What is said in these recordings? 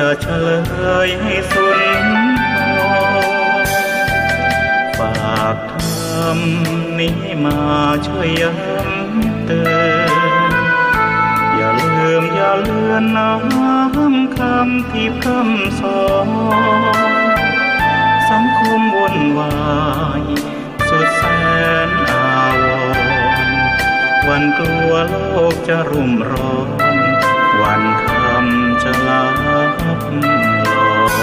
จะเฉลยให้สุนทรฝากธรรมนี้มาช่วยย้ำเตือนอย่าลืมอย่าเลือนน้ำคำที่พร่ำสอนสังคมวุ่นวายสุดแสนอาวรณ์วันกลัวโลกจะรุ่มร้อนวันธรรมจะลับลอย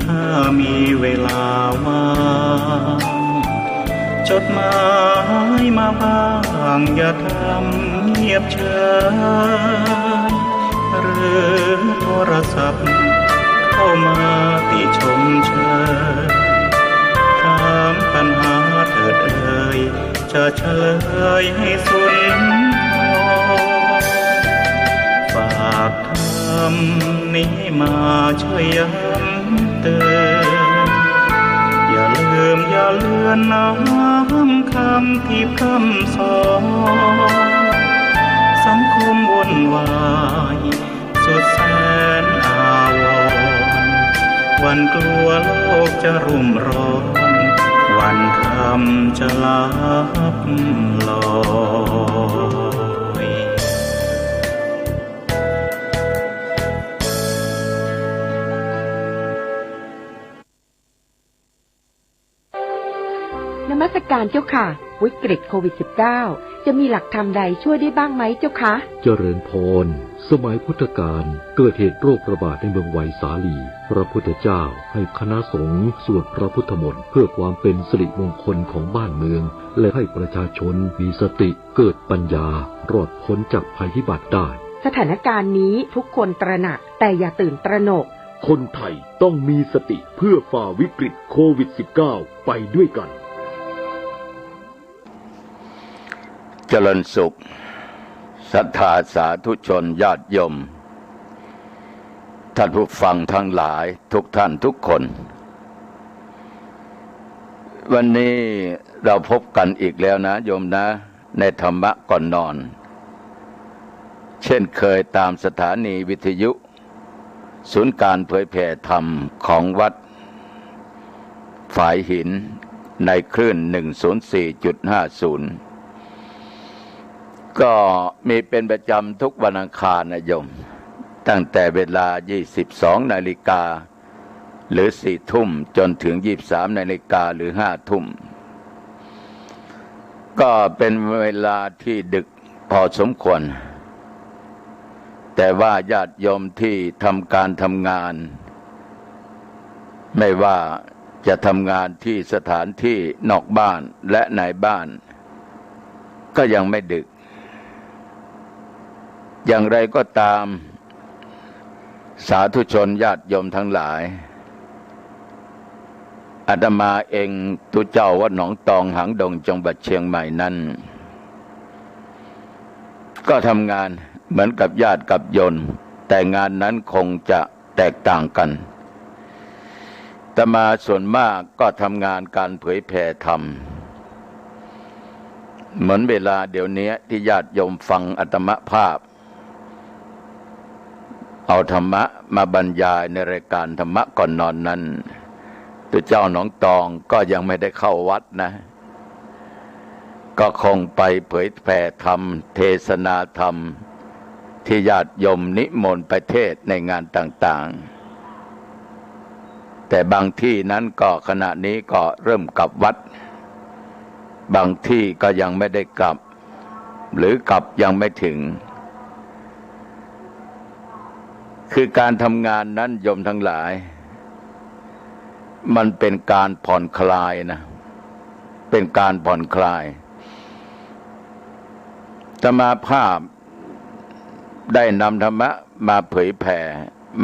ถ้ามีเวลาว่างจดหมายมาบ้างอย่าทำเงียบเฉยหรือโทรศัพท์เข้ามาติชมเชยถามปัญหาเถิดเอ่ยจะเฉลยให้สุนทรฝากธรรมนี้มาช่วยย้ำเตือนอย่าลืมอย่าเลือนน้ำคำที่พร่ำสอนสังคมวุ่นวายสุดแสนอาวรณ์วันกลัวโลกจะรุ่มร้อนวันธรรมจะลับลอยนมัสการเจ้าค่ะวิกฤตโควิด -19 จะมีหลักธรรมใดช่วยได้บ้างไหมเจ้าคะเจริญพรสมัยพุทธกาลเกิดเหตุโรคระบาดในเมืองไวสาลีพระพุทธเจ้าให้คณะสงฆ์สวดพระพุทธมนต์เพื่อความเป็นสิริมงคลของบ้านเมืองและให้ประชาชนมีสติเกิดปัญญารอดพ้นจากภัยพิบัติได้สถานการณ์นี้ทุกคนตระหนักแต่อย่าตื่นตระหนกคนไทยต้องมีสติเพื่อฝ่าวิกฤตโควิด -19 ไปด้วยกันเจริญสุขศรัทธาสาธุชนญาติโยมท่านผู้ฟังทั้งหลายทุกท่านทุกคนวันนี้เราพบกันอีกแล้วนะโยมนะในธรรมะก่อนนอนเช่นเคยตามสถานีวิทยุศูนย์การเผยแผ่ธรรมของวัดฝายหินในคลื่น 104.50ก็มีเป็นประจำทุกวันอังคารนะโยมตั้งแต่เวลา 22 นาฬิกาหรือ 4 ทุ่มจนถึง 23 นาฬิกาหรือ 5 ทุ่มก็เป็นเวลาที่ดึกพอสมควรแต่ว่าญาติโยมที่ทำการทำงานไม่ว่าจะทำงานที่สถานที่นอกบ้านและในบ้านก็ยังไม่ดึกอย่างไรก็ตามสาธุชนญาติโยมทั้งหลายอาตมาเองตุเจ้าวัดหนองตองหางดงจังหวัดเชียงใหม่นั้นก็ทำงานเหมือนกับญาติกับโยมแต่งานนั้นคงจะแตกต่างกันอาตมาส่วนมากก็ทำงานการเผยแผ่ธรรมเหมือนเวลาเดี๋ยวนี้ที่ญาติโยมฟังอาตมาภาพเอาธรรมะมาบรรยายในรายการธรรมะก่อนนอนนั้นตัวเจ้าหนองตองก็ยังไม่ได้เข้าวัดนะก็คงไปเผยแผ่ธรรมเทศนาธรรมที่ญาติโยมนิมนต์ไปเทศในงานต่างๆแต่บางที่นั้นก็ขณะนี้ก็เริ่มกลับวัดบางที่ก็ยังไม่ได้กลับหรือกลับยังไม่ถึงคือการทำงานนั้นโยมทั้งหลายมันเป็นการผ่อนคลายนะเป็นการผ่อนคลายอาตมาภาพได้นำธรรมะมาเผยแผ่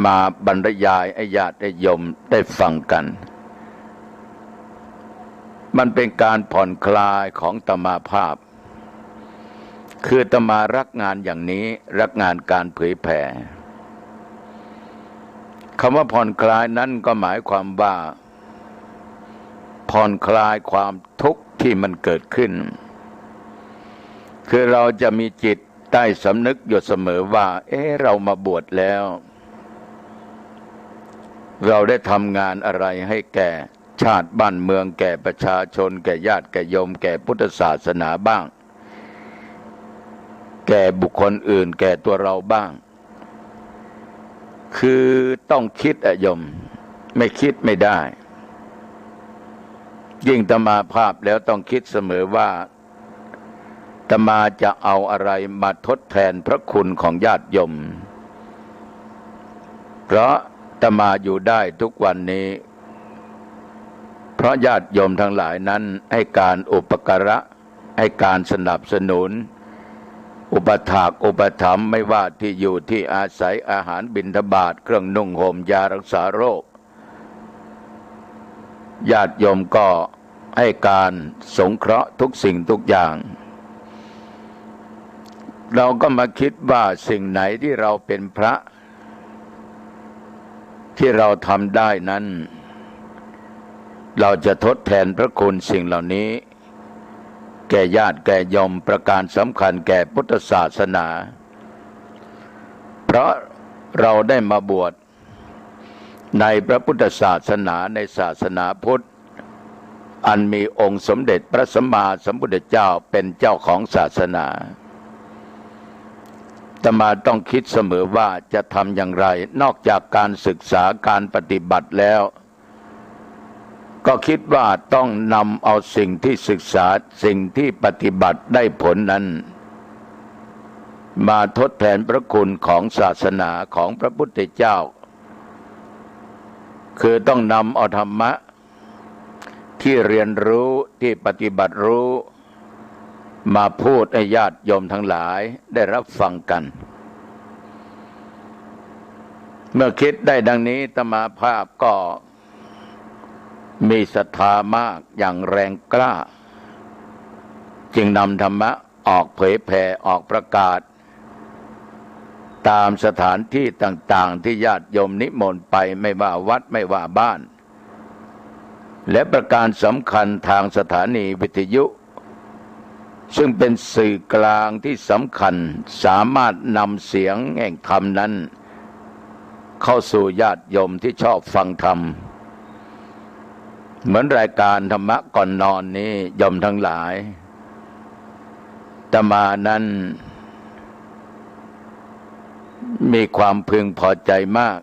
มาบรรยายให้ญาติโยมได้ฟังกันมันเป็นการผ่อนคลายของอาตมาภาพคืออาตมารักงานอย่างนี้รักงานการเผยแผ่คำว่าผ่อนคลายนั้นก็หมายความว่าผ่อนคลายความทุกข์ที่มันเกิดขึ้นคือเราจะมีจิตใต้สำนึกอยู่เสมอว่าเรามาบวชแล้วเราได้ทำงานอะไรให้แก่ชาติบ้านเมืองแก่ประชาชนแก่ญาติแก่โยมแก่พุทธศาสนาบ้างแก่บุคคลอื่นแก่ตัวเราบ้างคือต้องคิดโยมไม่คิดไม่ได้ยิ่งอาตมาภาพแล้วต้องคิดเสมอว่าอาตมาจะเอาอะไรมาทดแทนพระคุณของญาติโยมเพราะอาตมาอยู่ได้ทุกวันนี้เพราะญาติโยมทั้งหลายนั้นให้การอุปการะให้การสนับสนุนอุปถากอุปถัมภ์ไม่ว่าที่อยู่ที่อาศัยอาหารบิณฑบาตเครื่องนุ่งห่มยารักษาโรคญาติโยมก็ให้การสงเคราะห์ทุกสิ่งทุกอย่างเราก็มาคิดว่าสิ่งไหนที่เราเป็นพระที่เราทำได้นั้นเราจะทดแทนพระคุณสิ่งเหล่านี้แก่ญาติแก่โยมประการสำคัญแก่พุทธศาสนาเพราะเราได้มาบวชในพระพุทธศาสนาในศาสนาพุทธอันมีองค์สมเด็จพระสัมมาสัมพุทธเจ้าเป็นเจ้าของศาสนาอาตมาต้องคิดเสมอว่าจะทำอย่างไรนอกจากการศึกษาการปฏิบัติแล้วก็คิดว่าต้องนำเอาสิ่งที่ศึกษาสิ่งที่ปฏิบัติได้ผลนั้นมาทดแทนพระคุณของศาสนาของพระพุทธเจ้าคือต้องนำเอาธรรมะที่เรียนรู้ที่ปฏิบัติรู้มาพูดให้ญาติโยมทั้งหลายได้รับฟังกันเมื่อคิดได้ดังนี้อาตมาภาพก็มีศรัทธามากอย่างแรงกล้าจึงนำธรรมะออกเผยแผ่ออกประกาศตามสถานที่ต่างๆที่ญาติโยมนิมนต์ไปไม่ว่าวัดไม่ว่าบ้านและประการสำคัญทางสถานีวิทยุซึ่งเป็นสื่อกลางที่สำคัญสามารถนำเสียงแห่งธรรมนั้นเข้าสู่ญาติโยมที่ชอบฟังธรรมเหมือนรายการธรรมะก่อนนอนนี้โยมทั้งหลายอาตมานั้นมีความพึงพอใจมาก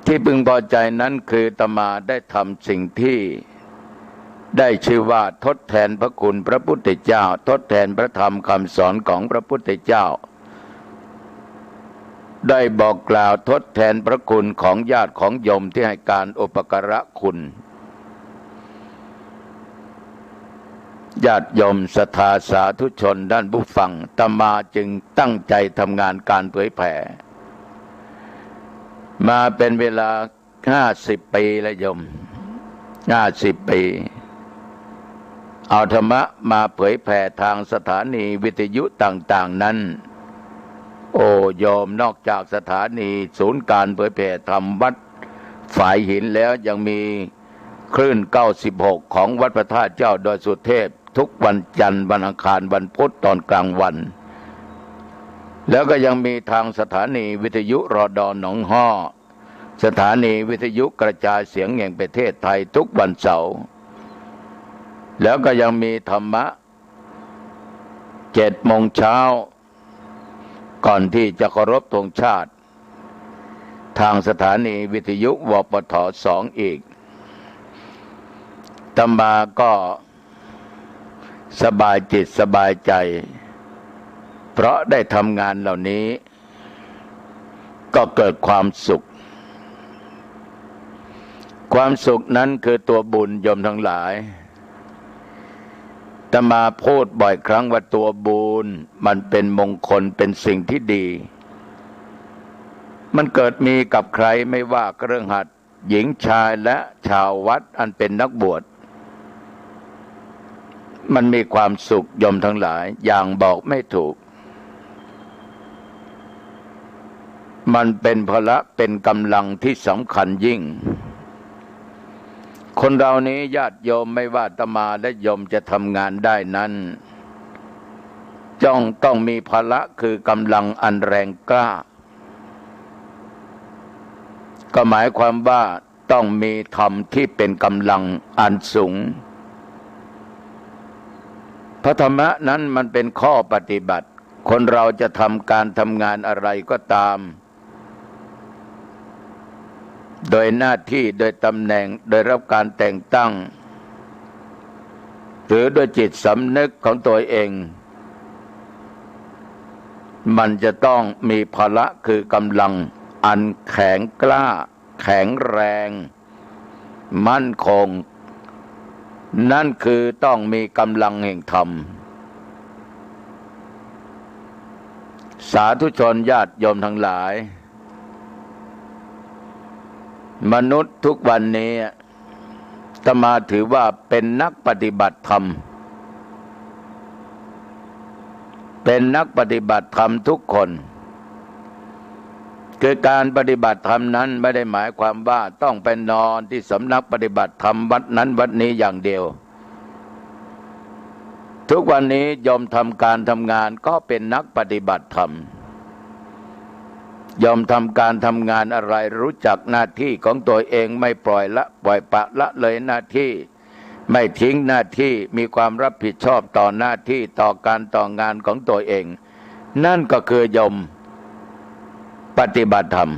ที่พึงพอใจนั้นคืออาตมาได้ทำสิ่งที่ได้ชื่อว่าทดแทนพระคุณพระพุทธเจ้าทดแทนพระธรรมคำสอนของพระพุทธเจ้าได้บอกกล่าวทดแทนพระคุณของญาติของโยมที่ให้การอุปการะคุณญาติโยมศรัทธาสาธุชนด้านผู้ฟังอาตมาจึงตั้งใจทำงานการเผยแผ่มาเป็นเวลา50 ปีแล้วโยม50 ปีเอาธรรมะมาเผยแผ่ทางสถานีวิทยุต่างๆนั้นโอ้โยมนอกจากสถานีศูนย์การเผยแผ่ธรรมวัดฝายหินแล้วยังมีคลื่น96ของวัดพระธาตุเจ้าดอยสุเทพทุกวันจันทร์วันอังคารวันพุธตอนกลางวันแล้วก็ยังมีทางสถานีวิทยุรดหนองฮ้อสถานีวิทยุกระจายเสียงแห่งประเทศไทยทุกวันเสาร์แล้วก็ยังมีธรรมะ7 โมงเช้าก่อนที่จะเคารพธงชาติทางสถานีวิทยุวปท2อีกอาตมาก็สบายจิตสบายใจเพราะได้ทำงานเหล่านี้ก็เกิดความสุขความสุขนั้นคือตัวบุญโยมทั้งหลายอาตมาพูดบ่อยครั้งว่าตัวบุญมันเป็นมงคลเป็นสิ่งที่ดี มันเกิดมีกับใครไม่ว่าเครือขัดหญิงชายและชาววัดอันเป็นนักบวชมันมีความสุขโยมทั้งหลายอย่างบอกไม่ถูกมันเป็นพละเป็นกำลังที่สำคัญยิ่งคนเรานี้ญาติโยมไม่ว่าอาตมาและโยมจะทำงานได้นั้นต้องมีพละคือกำลังอันแรงกล้าก็หมายความว่าต้องมีธรรมที่เป็นกำลังอันสูงพระธรรมะนั้นมันเป็นข้อปฏิบัติคนเราจะทำการทำงานอะไรก็ตามโดยหน้าที่โดยตำแหน่งโดยรับการแต่งตั้งหรือโดยจิตสำนึกของตัวเองมันจะต้องมีพละคือกำลังอันแข็งกล้าแข็งแรงมั่นคงนั่นคือต้องมีกำลังแห่งธรรมสาธุชนญาติโยมทั้งหลายมนุษย์ทุกวันนี้อาตมาถือว่าเป็นนักปฏิบัติธรรมเป็นนักปฏิบัติธรรมทุกคนคือการปฏิบัติธรรมนั้นไม่ได้หมายความว่าต้องไปนอนที่สำนักปฏิบัติธรรมวัดนั้นวัดนี้อย่างเดียวทุกวันนี้ยอมทำการทำงานก็เป็นนักปฏิบัติธรรมยอมทำการทำงานอะไรรู้จักหน้าที่ของตัวเองไม่ปล่อยปะละเลยหน้าที่ไม่ทิ้งหน้าที่มีความรับผิดชอบต่อหน้าที่ต่อการต่องานของตัวเองนั่นก็คือยอมปฏิบัติธรรม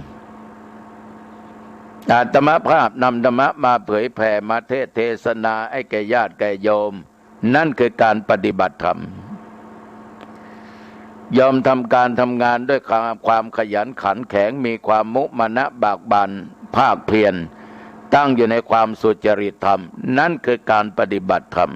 อาตมาภาพนำธรรมะมาเผยแผ่มาเทศนาให้แก่ญาติแก่โยมนั่นคือการปฏิบัติธรรมยอมทำการทำงานด้วยความขยันขันแข็งมีความมุมานะบากบั่นภาคเพียรตั้งอยู่ในความสุจริตธรรมนั่นคือการปฏิบัติธรรม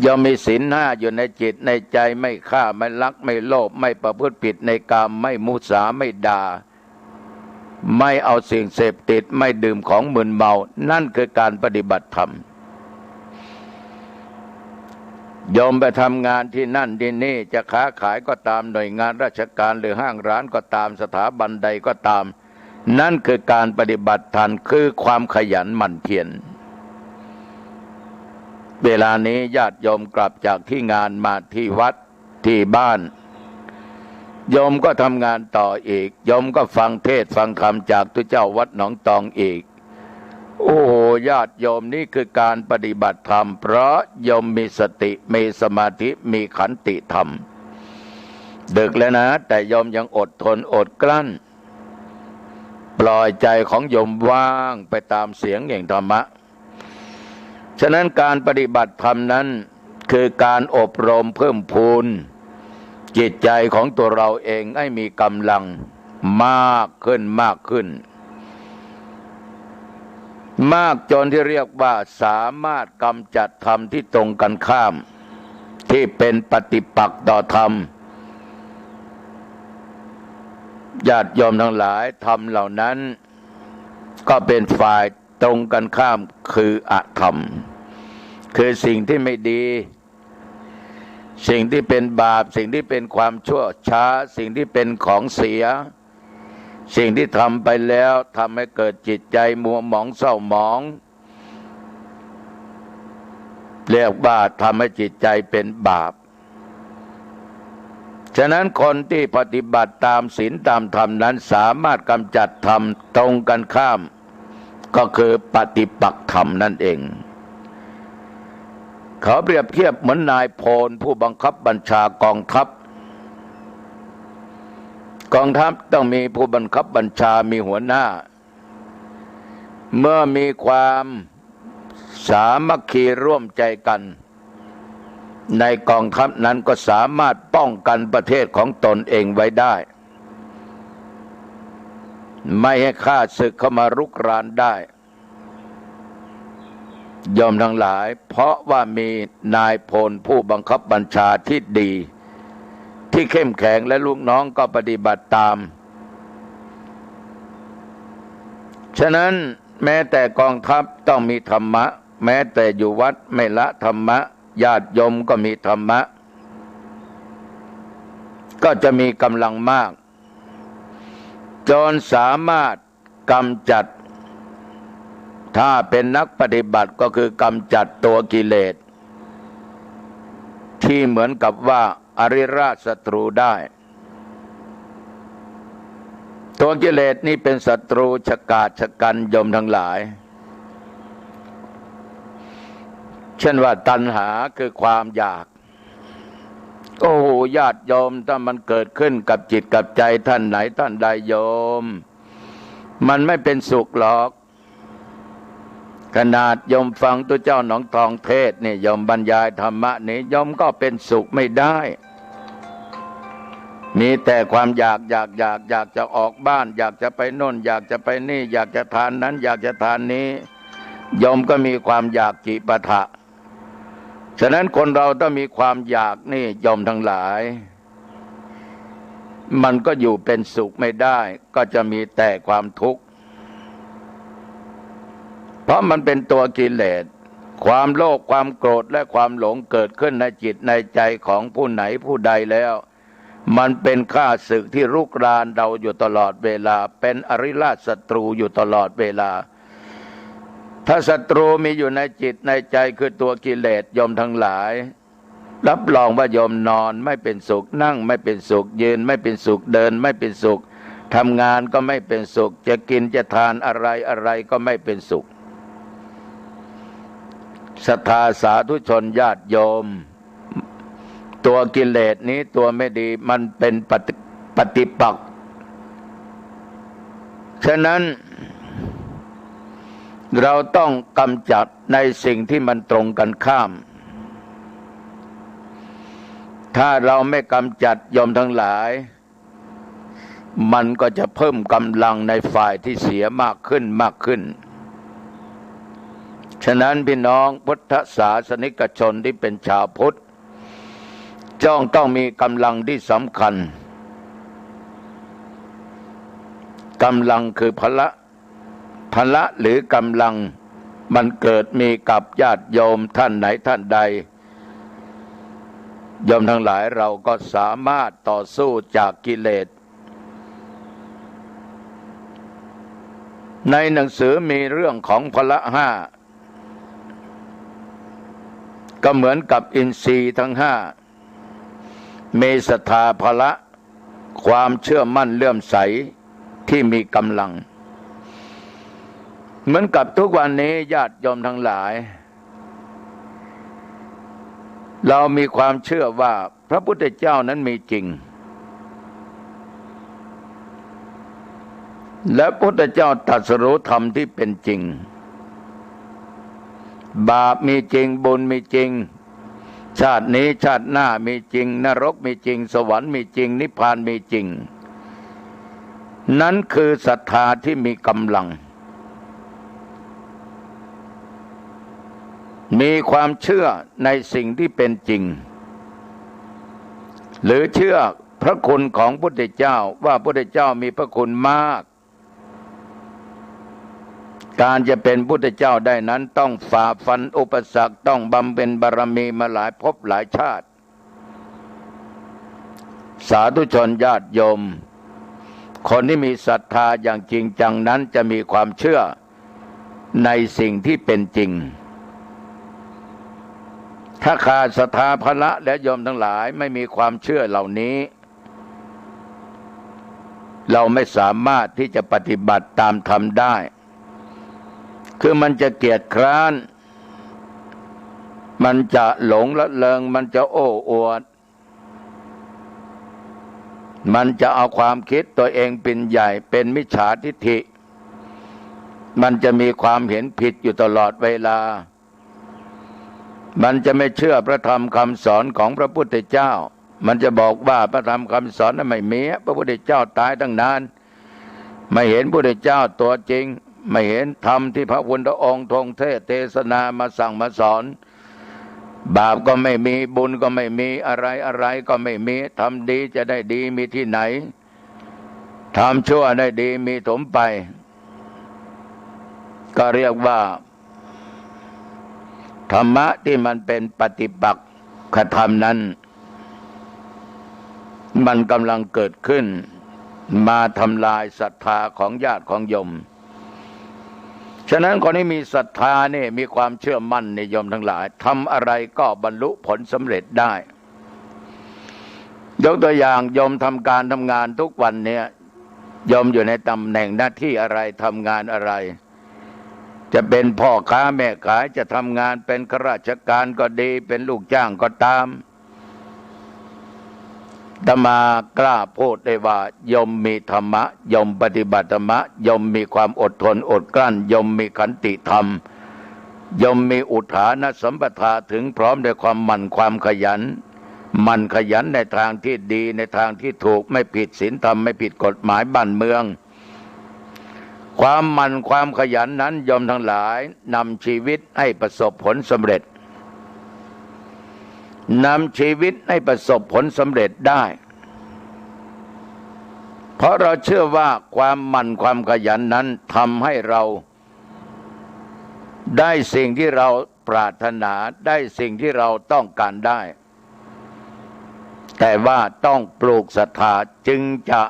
ยอมมีศีลห้าอยู่ในจิตในใจไม่ฆ่าไม่ลักไม่โลภไม่ประพฤติผิดในกามไม่มุสาไม่ด่าไม่เอาสิ่งเสพติดไม่ดื่มของมึนเมานั่นคือการปฏิบัติธรรมยอมไปทำงานที่นั่นที่นี่จะค้าขายก็ตามหน่วยงานราชการหรือห้างร้านก็ตามสถาบันใดก็ตามนั่นคือการปฏิบัติธรรมคือความขยันหมั่นเพียรเวลานี้ญาติโยมกลับจากที่งานมาที่วัดที่บ้านโยมก็ทำงานต่ออีกโยมก็ฟังเทศฟังธรรมจากทุกเจ้าวัดหนองตองอีกโอ้โหญาติโยมนี่คือการปฏิบัติธรรมเพราะโยมมีสติมีสมาธิมีขันติธรรมดึกแล้วนะแต่โยมยังอดทนอดกลั้นปล่อยใจของโยมว่างไปตามเสียงแห่งธรรมะฉะนั้นการปฏิบัติธรรมนั้นคือการอบรมเพิ่มพูนจิตใจของตัวเราเองให้มีกำลังมากขึ้นมากขึ้นมากจนที่เรียกว่าสามารถกำจัดธรรมที่ตรงกันข้ามที่เป็นปฏิปักษ์ต่อธรรมญาติโยมทั้งหลายธรรมเหล่านั้นก็เป็นฝ่ายตรงกันข้ามคืออธรรมคือสิ่งที่ไม่ดีสิ่งที่เป็นบาปสิ่งที่เป็นความชั่วช้าสิ่งที่เป็นของเสียสิ่งที่ทำไปแล้วทำให้เกิดจิตใจมัวหมองเศร้าหมองเรียกว่าทำให้จิตใจเป็นบาปฉะนั้นคนที่ปฏิบัติตามศีลตามธรรมนั้นสามารถกำจัดธรรมตรงกันข้ามก็คือปฏิปักษ์ธรรมนั่นเองเขาเปรียบเทียบเหมือนนายพลผู้บังคับบัญชากองทัพต้องมีผู้บังคับบัญชามีหัวหน้าเมื่อมีความสามัคคีร่วมใจกันในกองทัพนั้นก็สามารถป้องกันประเทศของตนเองไว้ได้ไม่ให้ข้าศึกเข้ามารุกรานได้โยมทั้งหลายเพราะว่ามีนายพลผู้บังคับบัญชาที่ดี ที่เข้มแข็งและลูกน้องก็ปฏิบัติตามฉะนั้นแม้แต่กองทัพต้องมีธรรมะแม้แต่อยู่วัดไม่ละธรรมะญาติโยมก็มีธรรมะก็จะมีกำลังมากจนสามารถกำจัดถ้าเป็นนักปฏิบัติก็คือกำจัดตัวกิเลสที่เหมือนกับว่าอริราชศัตรูได้ตัวกิเลสนี่เป็นศัตรูฉกาจฉกันโยมทั้งหลายเช่นว่าตัณหาคือความอยากโอ้โหญาติโยมถ้ามันเกิดขึ้นกับจิตกับใจท่านไหนท่านใดโยมมันไม่เป็นสุขหรอกขนาดโยมฟังตัวเจ้าหนองทองเทศนี่โยมบรรยายธรรมะนี่โยมก็เป็นสุขไม่ได้มีแต่ความอยากจะออกบ้านอยากจะไปโน่นอยากจะไปนี่อยากจะทานนั้นอยากจะทานนี้โยมก็มีความอยากจิปะทะฉะนั้นคนเราต้องมีความอยากนี่โยมทั้งหลายมันก็อยู่เป็นสุขไม่ได้ก็จะมีแต่ความทุกข์เพราะมันเป็นตัวกิเลสความโลภความโกรธและความหลงเกิดขึ้นในจิตในใจของผู้ไหนผู้ใดแล้วมันเป็นข้าศึกที่รุกรานเราอยู่ตลอดเวลาเป็นอริราชศัตรูอยู่ตลอดเวลาถ้าศัตรูมีอยู่ในจิตในใจคือตัวกิเลสโยมทั้งหลายรับรองว่าโยมนอนไม่เป็นสุขนั่งไม่เป็นสุขยืนไม่เป็นสุขเดินไม่เป็นสุขทำงานก็ไม่เป็นสุขจะกินจะทานอะไรก็ไม่เป็นสุขศรัทธาสาธุชนญาติโยมตัวกิเลสนี้ตัวไม่ดีมันเป็นปฏิปักษ์ฉะนั้นเราต้องกำจัดในสิ่งที่มันตรงกันข้ามถ้าเราไม่กำจัดโยมทั้งหลายมันก็จะเพิ่มกำลังในฝ่ายที่เสียมากขึ้นฉะนั้นพี่น้องพุทธศาสนิกชนที่เป็นชาวพุทธต้องมีกำลังที่สำคัญกำลังคือพละหรือกำลังมันเกิดมีกับญาติโยมท่านไหนท่านใดโยมทั้งหลายเราก็สามารถต่อสู้จากกิเลสในหนังสือมีเรื่องของพละห้าก็เหมือนกับอินทรีย์ทั้งห้ามีศรัทธาพละความเชื่อมั่นเลื่อมใสที่มีกำลังเหมือนกับทุกวันนี้ญาติโยมทั้งหลายเรามีความเชื่อว่าพระพุทธเจ้านั้นมีจริงและพระพุทธเจ้าตรัสรู้ธรรมที่เป็นจริงบาปมีจริงบุญมีจริงชาตินี้ชาติหน้ามีจริงนรกมีจริงสวรรค์มีจริงนิพพานมีจริงนั้นคือศรัทธาที่มีกำลังมีความเชื่อในสิ่งที่เป็นจริงหรือเชื่อพระคุณของพระพุทธเจ้าว่าพระพุทธเจ้ามีพระคุณมากการจะเป็นพุทธเจ้าได้นั้นต้องฝ่าฟันอุปสรรคต้องบำเพ็ญบารมีมาหลายภพหลายชาติสาธุชนญาติโยมคนที่มีศรัทธาอย่างจริงจังนั้นจะมีความเชื่อในสิ่งที่เป็นจริงถ้าขาดศรัทธาพละและโยมทั้งหลายไม่มีความเชื่อเหล่านี้เราไม่สามารถที่จะปฏิบัติตามธรรมได้คือมันจะเกียจคร้านมันจะหลงละเลงมันจะโอ้อวดมันจะเอาความคิดตัวเองเป็นใหญ่เป็นมิจฉาทิฏฐิมันจะมีความเห็นผิดอยู่ตลอดเวลามันจะไม่เชื่อพระธรรมคำสอนของพระพุทธเจ้ามันจะบอกว่าพระธรรมคำสอนนั้นไม่มีพระพุทธเจ้าตายตั้งนานไม่เห็นพระพุทธเจ้าตัวจริงไม่เห็นธรรมที่พระพุทธองค์ทรงเทศนามาสั่งมาสอน บาปก็ไม่มีบุญก็ไม่มีอะไรก็ไม่มีทำดีจะได้ดีมีที่ไหนทำชั่วได้ดีมีถมไปก็เรียกว่าธรรมะที่มันเป็นปฏิปักษธรรมนั้นมันกำลังเกิดขึ้นมาทำลายศรัทธาของญาติของโยมฉะนั้นคนที่มีศรัทธานี่มีความเชื่อมั่นในโยมทั้งหลายทำอะไรก็บรรลุผลสำเร็จได้ยกตัวอย่างโยมทำการทำงานทุกวันเนี่ยโยมอยู่ในตำแหน่งหน้าที่อะไรทำงานอะไรจะเป็นพ่อค้าแม่ขายจะทำงานเป็นข้าราชการก็ดีเป็นลูกจ้างก็ตามอาตมากล้าพูดได้ว่าโยมมีธรรมะโยมปฏิบัติธรรมะโยมมีความอดทนอดกลั้นโยมมีขันติธรรมโยมมีอุทานสัมปทาถึงพร้อมด้วยความหมั่นความขยันมันขยันในทางที่ดีในทางที่ถูกไม่ผิดศีลธรรมไม่ผิดกฎหมายบ้านเมืองความมันความขยันนั้นโยมทั้งหลายนำชีวิตให้ประสบผลสำเร็จนำชีวิตให้ประสบผลสำเร็จได้เพราะเราเชื่อว่าความมันความขยันนั้นทำให้เราได้สิ่งที่เราปรารถนาได้สิ่งที่เราต้องการได้แต่ว่าต้องปลูกศรัทธาจึงจะ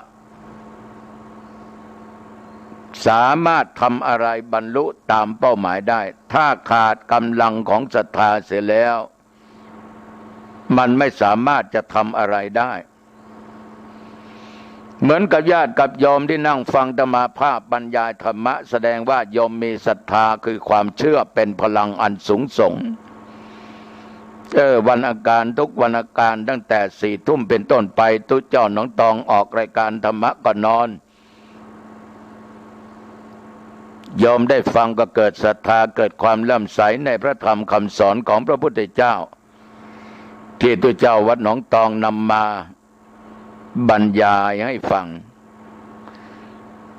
สามารถทำอะไรบรรลุตามเป้าหมายได้ถ้าขาดกำลังของศรัทธาเสียแล้วมันไม่สามารถจะทำอะไรได้เหมือนกับญาติกับโยมที่นั่งฟังอาตมาภาพบรรยายธรรมะแสดงว่าโยมมีศรัทธาคือความเชื่อเป็นพลังอันสูงส่งวันอาการทุกวันอาการตั้งแต่4 ทุ่มเป็นต้นไปตุ๊เจ้าหนองตองออกรายการธรรมะก่อนนอนโยมได้ฟังก็เกิดศรัทธาเกิดความเลื่อมใสในพระธรรมคำสอนของพระพุทธเจ้าที่ตุ๊เจ้าวัดหนองตองนำมาบรรยายให้ฟัง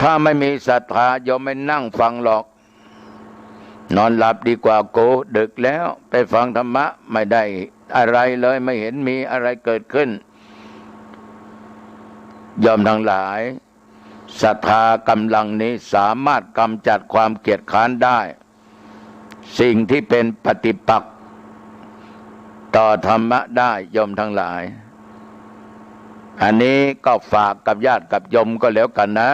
ถ้าไม่มีศรัทธาโยมไม่นั่งฟังหรอกนอนหลับดีกว่าโกดึกแล้วไปฟังธรรมะไม่ได้อะไรเลยไม่เห็นมีอะไรเกิดขึ้นโยมทั้งหลายศรัทธากำลังนี้สามารถกำจัดความเกียจค้านได้สิ่งที่เป็นปฏิปักษ์ต่อธรรมะได้โยมทั้งหลายอันนี้ก็ฝากกับญาติกับโยมก็แล้วกันนะ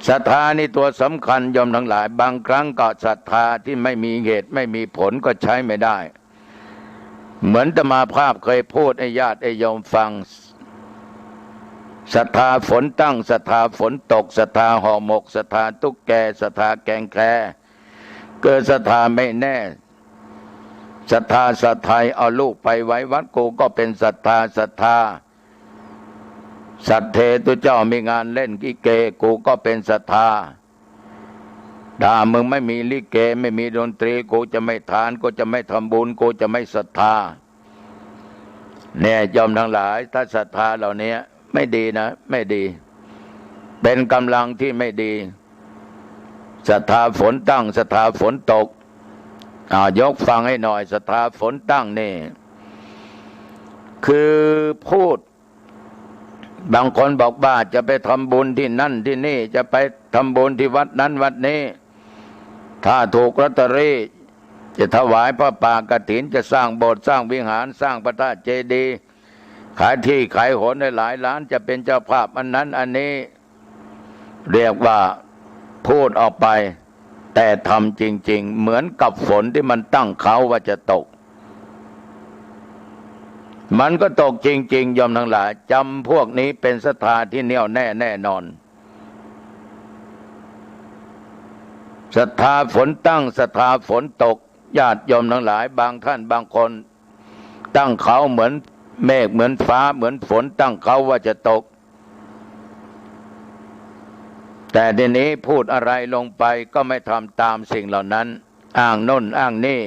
ศรัทธานี่ตัวสำคัญโยมทั้งหลายบางครั้งก็ศรัทธาที่ไม่มีเหตุไม่มีผลก็ใช้ไม่ได้เหมือนอาตมาภาพเคยพูดให้ญาติให้โยมฟังศรัทธาฝนตั้งศรัทธาฝนตกศรัทธาห่อหมกศรัทธาตุ๊กแกศรัทธาแกงแคเกิดศรัทธาไม่แน่ศรัทธาศรัทธาเอาลูกไปไว้วัดกูก็เป็นศรัทธาศรัทธาสัตเทตุเจ้ามีงานเล่นลิเกกูก็เป็นศรัทธาถ้ามึงไม่มีลิเกไม่มีดนตรีกูจะไม่ทานกูจะไม่ทำบุญกูจะไม่ศรัทธาเนี่ยโยมทั้งหลายถ้าศรัทธาเหล่านี้ไม่ดีนะไม่ดีเป็นกำลังที่ไม่ดีศรัทธาฝนตั้งศรัทธาฝนตกยกฟังให้หน่อยศรัทธาฝนตั้งนี่คือพูดบางคนบอกว่าจะไปทำบุญที่นั่นที่นี่จะไปทำบุญที่วัดนั้นวัดนี้ถ้าถูกลอตเตอรี่จะถวายพระป่ากฐินจะสร้างโบสถ์สร้างวิหารสร้างพระธาตุเจดีย์ขายที่ขายหนได้หลายล้านจะเป็นเจ้าภาพอันนั้นอันนี้เรียกว่าพูดออกไปแต่ทำจริงๆเหมือนกับฝนที่มันตั้งเขาว่าจะตกมันก็ตกจริงๆโยมทั้งหลายจำพวกนี้เป็นศรัทธาที่แน่วแน่แน่นอนศรัทธาฝนตั้งศรัทธาฝนตกญาติโยมทั้งหลายบางท่านบางคนตั้งเขาเหมือนเมฆเหมือนฟ้าเหมือนฝนตั้งเขาว่าจะตกแต่ทีนี้พูดอะไรลงไปก็ไม่ทำตามสิ่งเหล่านั้นอ้างโน่นอ้างนี่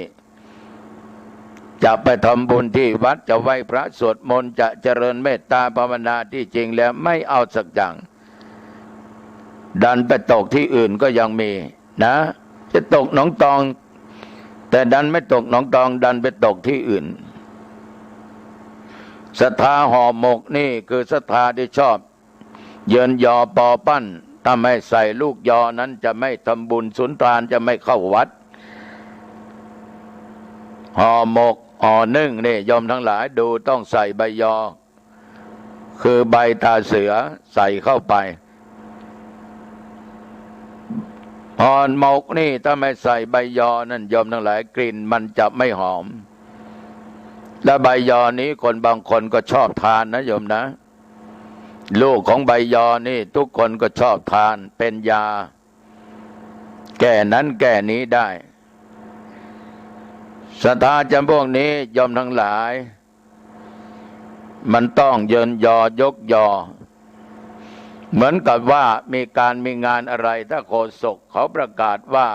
จะไปทำบุญที่วัดจะไหว้พระสวดมนต์จะเจริญเมตตาภาวนาที่จริงแล้วไม่เอาสักอย่างดันไปตกที่อื่นก็ยังมีนะจะตกหนองตอง แต่ดันไม่ตกหนองตองดันไปตกที่อื่นศรัทธาห่อหมกนี่คือศรัทธาที่ชอบเยินยอปอปั้นถ้าไม่ใส่ลูกยอนั้นจะไม่ทำบุญสุนทานจะไม่เข้าวัดห่อหมกห่อนึ่งนี่ยอมทั้งหลายดูต้องใส่ใบยอคือใบตาเสือใส่เข้าไปห่อหมกนี่ถ้าไม่ใส่ใบยอนั่นยอมทั้งหลายกลิ่นมันจะไม่หอมและใบยอนี้คนบางคนก็ชอบทานนะโยมนะลูกของใบยอนี่ทุกคนก็ชอบทานเป็นยาแก้นั้นแก้นี้ได้ศรัทธาจำพวกนี้ยอมทั้งหลายมันต้องเยินยอยกยอเหมือนกับว่ามีงานอะไรถ้าโฆษกเขาประกาศว่า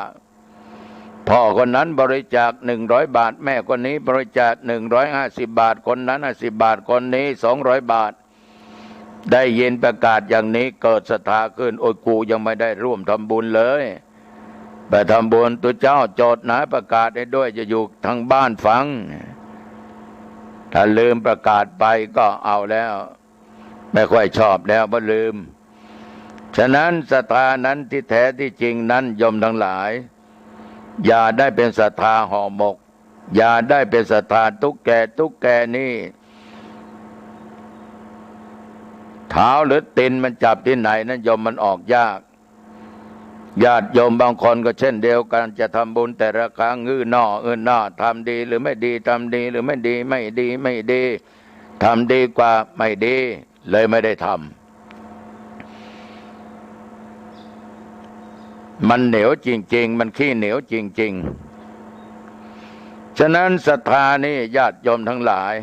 พ่อคนนั้นบริจาค100 บาทแม่คนนี้บริจาค150 บาทคนนั้น50 บาทคนนี้200 บาทได้ยินประกาศอย่างนี้เกิดศรัทธาขึ้นโอ้ยกูยังไม่ได้ร่วมทำบุญเลยไปทำบุญตัวเจ้าโจทย์นะประกาศให้ด้วยจะอยู่ทางบ้านฟังถ้าลืมประกาศไปก็เอาแล้วไม่ค่อยชอบแล้วเพราะลืมฉะนั้นศรัทธานั้นที่แท้ที่จริงนั้นโยมทั้งหลายอย่าได้เป็นศรัทธาห่อหมกอย่าได้เป็นศรัทธาตุ๊กแกนี่เท้าหรือตีนมันจับที่ไหนนั้นโยมมันออกยากญาติโยมบางคนก็เช่นเดียวกันจะทำบุญแต่ละครั้งงื้อหน้าทำดีหรือไม่ดีทำดีหรือไม่ดีไม่ดีทำดีกว่าไม่ดีเลยไม่ได้ทำมันเหนียวจริงๆมันขี้เหนียวจริงๆฉะนั้นศรัทธานี่ญาติโยมทั้งหลาย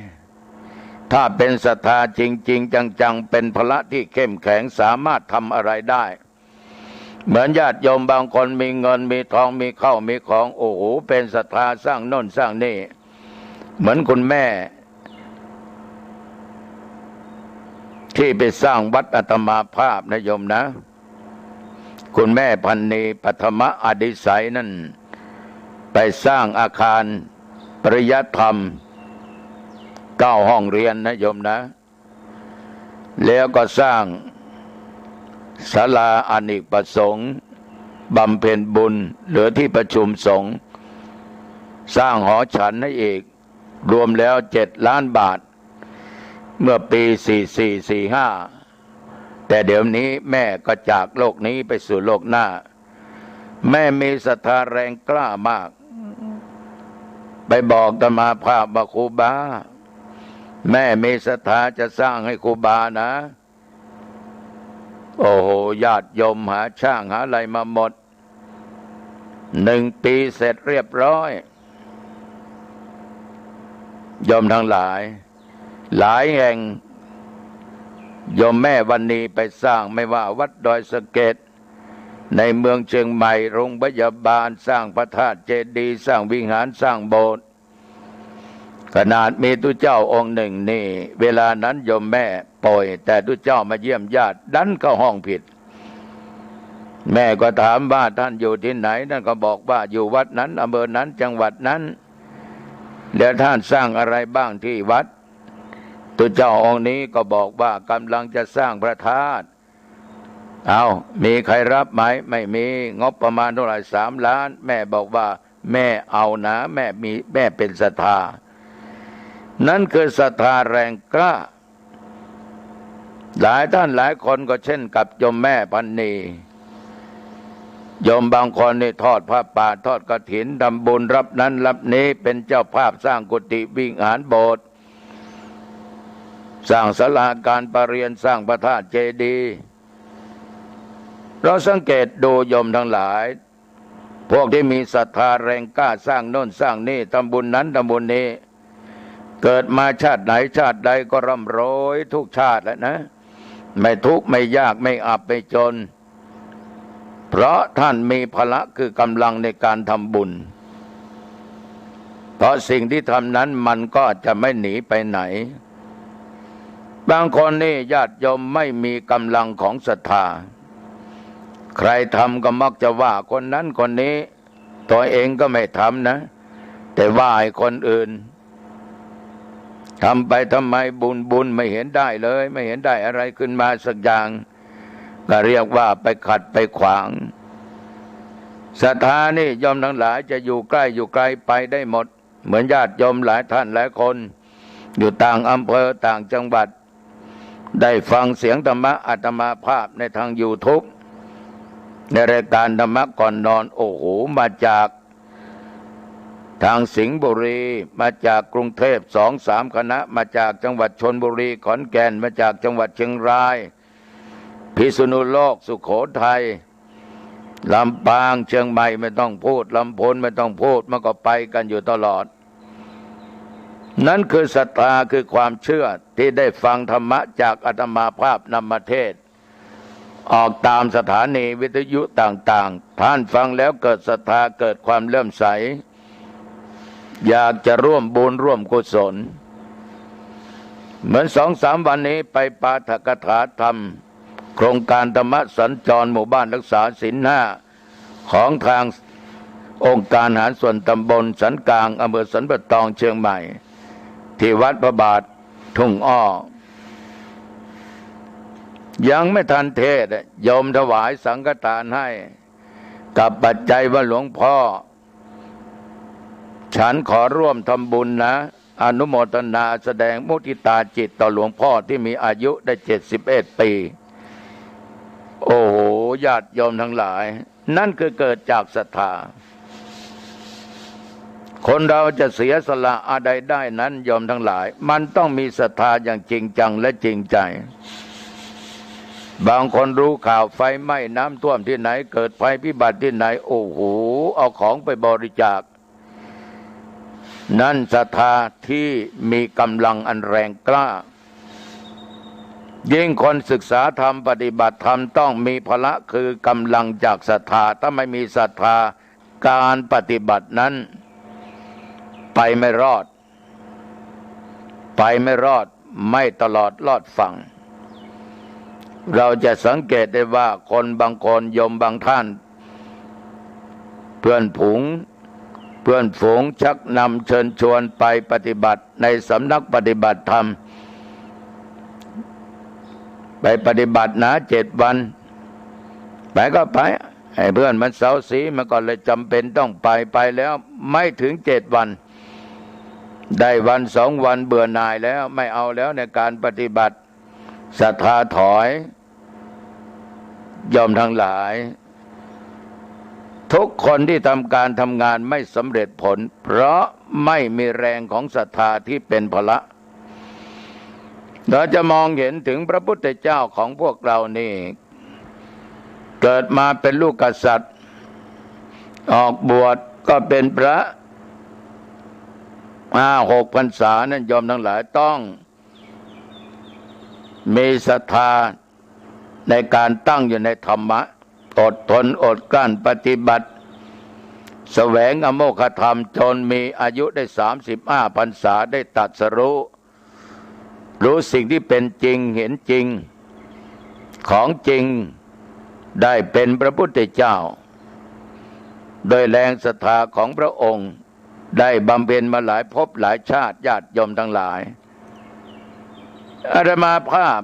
ถ้าเป็นศรัทธาจริงๆจังๆเป็นพละที่เข้มแข็งสามารถทำอะไรได้เหมือนญาติโยมบางคนมีเงินมีทองมีข้าวมีของโอ้โหเป็นศรัทธาสร้างโน่นสร้างนี่เหมือนคุณแม่ที่ไปสร้างวัดอาตมาภาพนะโยมนะคุณแม่พันนีปัทมอดิสัยนั่นไปสร้างอาคารปริยัติธรรม9 ห้องเรียนนะโยมนะแล้วก็สร้างศาลาอเนกประสงค์บำเพ็ญบุญเหลือที่ประชุมสงฆ์สร้างหอฉันให้อีกรวมแล้ว7 ล้านบาทเมื่อปี44-45แต่เดี๋ยวนี้แม่ก็จากโลกนี้ไปสู่โลกหน้าแม่มีศรัทธาแรงกล้ามากไปบอกอาตมาภาพว่าครูบาแม่มีศรัทธาจะสร้างให้ครูบานะโอ้โหญาติโยมหาช่างหาอะไรมาหมด1 ปีเสร็จเรียบร้อยโยมทั้งหลายแห่งโยมแม่วันนี้ไปสร้างไม่ว่าวัดดอยสะเก็ดในเมืองเชียงใหม่โรงพยาบาลสร้างพระธาตุเจดีย์สร้างวิหารสร้างโบสถ์ขนาดมีตุเจ้าองค์หนึ่งนี่เวลานั้นโยมแม่ป่วยแต่ตุเจ้ามาเยี่ยมญาติดันเข้าห้องผิดแม่ก็ถามว่าท่านอยู่ที่ไหนท่านก็บอกว่าอยู่วัดนั้นอำเภอนั้นจังหวัดนั้นแล้วท่านสร้างอะไรบ้างที่วัดตุเจ้าองค์นี้ก็บอกว่ากำลังจะสร้างพระธาตุเอามีใครรับไหมไม่มีงบประมาณเท่าไหร่3 ล้านแม่บอกว่าแม่เอานะแม่เป็นศรัทธานั่นคือศรัทธาแรงกล้าหลายท่านหลายคนก็เช่นกับโยมแม่พันนีโยมบางคนนี่ทอดผ้าป่าทอดกฐินทำบุญรับนั้นรับนี้เป็นเจ้าภาพสร้างกุฏิวิหารโบสถ์สร้างศาลาการประเรียนสร้างพระธาตุเจดีย์เราสังเกตดูโยมทั้งหลายพวกที่มีศรัทธาแรงกล้าสร้างโน่นสร้างนี่ทำบุญนั้นทำบุญนี้เกิดมาชาติไหนชาติใดก็ร่ำรวยทุกชาติแหละนะไม่ทุกข์ไม่ยากไม่อับไม่จนเพราะท่านมีพละคือกำลังในการทำบุญเพราะสิ่งที่ทำนั้นมันก็จะไม่หนีไปไหนบางคนนี่ญาติโยมไม่มีกำลังของศรัทธาใครทำก็มักจะว่าคนนั้นคนนี้ตัวเองก็ไม่ทำนะ แต่ว่าให้คนอื่นทำไปทำไมบุญไม่เห็นได้เลยไม่เห็นได้อะไรขึ้นมาสักอย่างก็เรียกว่าไปขัดไปขวางศรัทธานี่โยมทั้งหลายจะอยู่ใกล้อยู่ไกลไปได้หมดเหมือนญาติโยมหลายท่านหลายคนอยู่ต่างอำเภอต่างจังหวัดได้ฟังเสียงธรรมะอาตมาภาพในทาง YouTube ในรายการธรรมะก่อนนอนโอ้โหมาจากทางสิงห์บุรีมาจากกรุงเทพ2-3 คณะมาจากจังหวัดชลบุรีขอนแก่นมาจากจังหวัดเชียงรายพิษณุโลกสุโขทัยลำปางเชียงใหม่ไม่ต้องพูดลำพูนไม่ต้องพูดมันก็ไปกันอยู่ตลอดนั่นคือศรัทธาคือความเชื่อที่ได้ฟังธรรมะจากอาตมาภาพนำมาเทศน์ออกตามสถานีวิทยุต่างๆท่านฟังแล้วเกิดศรัทธาเกิดความเลื่อมใสอยากจะร่วมบุญร่วมกุศลเหมือน2-3 วันนี้ไปปาฐกถาธรรมโครงการธรรมสัญจรหมู่บ้านรักษาศีล 5ของทางองค์การหารส่วนตำบลสันกลางอำเภอสันป่าตองเชียงใหม่ที่วัดพระบาททุ่งอ้อยังไม่ทันเทศโยมถวายสังฆทานให้กับปัจจัยว่าหลวงพ่อฉันขอร่วมทำบุญนะอนุโมทนาแสดงมุทิตาจิตต่อหลวงพ่อที่มีอายุได้71 ปีโอ้โหญาติโยมทั้งหลายนั่นคือเกิดจากศรัทธาคนเราจะเสียสละอะไรได้นั้นโยมทั้งหลายมันต้องมีศรัทธาอย่างจริงจังและจริงใจบางคนรู้ข่าวไฟไหม้น้ำท่วมที่ไหนเกิดภัยพิบัติที่ไหนโอ้โหเอาของไปบริจาคนั่นศรัทธาที่มีกำลังอันแรงกล้ายิ่งคนศึกษาธรรมปฏิบัติธรรมต้องมีพละคือกำลังจากศรัทธาถ้าไม่มีศรัทธาการปฏิบัตินั้นไปไม่รอดไม่ตลอดรอดฝั่งเราจะสังเกตได้ว่าคนบางคนโยมบางท่านเพื่อนฝูงชักนำเชิญชวนไปปฏิบัติในสำนักปฏิบัติธรรมไปปฏิบัตินะ7 วันไปก็ไปไอ้เพื่อนมันเสาสีมันก็เลยจำเป็นต้องไปแล้วไม่ถึง7 วันได้วัน2 วันเบื่อหน่ายแล้วไม่เอาแล้วในการปฏิบัติศรัทธาถอยยอมทั้งหลายทุกคนที่ทำการทำงานไม่สำเร็จผลเพราะไม่มีแรงของศรัทธาที่เป็นพละเราจะมองเห็นถึงพระพุทธเจ้าของพวกเรานี่เกิดมาเป็นลูกกษัตริย์ออกบวชก็เป็นพระ6 พรรษานั่นยอมทั้งหลายต้องมีศรัทธาในการตั้งอยู่ในธรรมะอดทนอดกลั้นปฏิบัติแสวงอโมฆะธรรมจนมีอายุได้35 พรรษาได้ตรัสรู้สิ่งที่เป็นจริงเห็นจริงของจริงได้เป็นพระพุทธเจ้าโดยแรงศรัทธาของพระองค์ได้บำเพ็ญมาหลายภพหลายชาติญาติโยมทั้งหลายอาตมาภาพ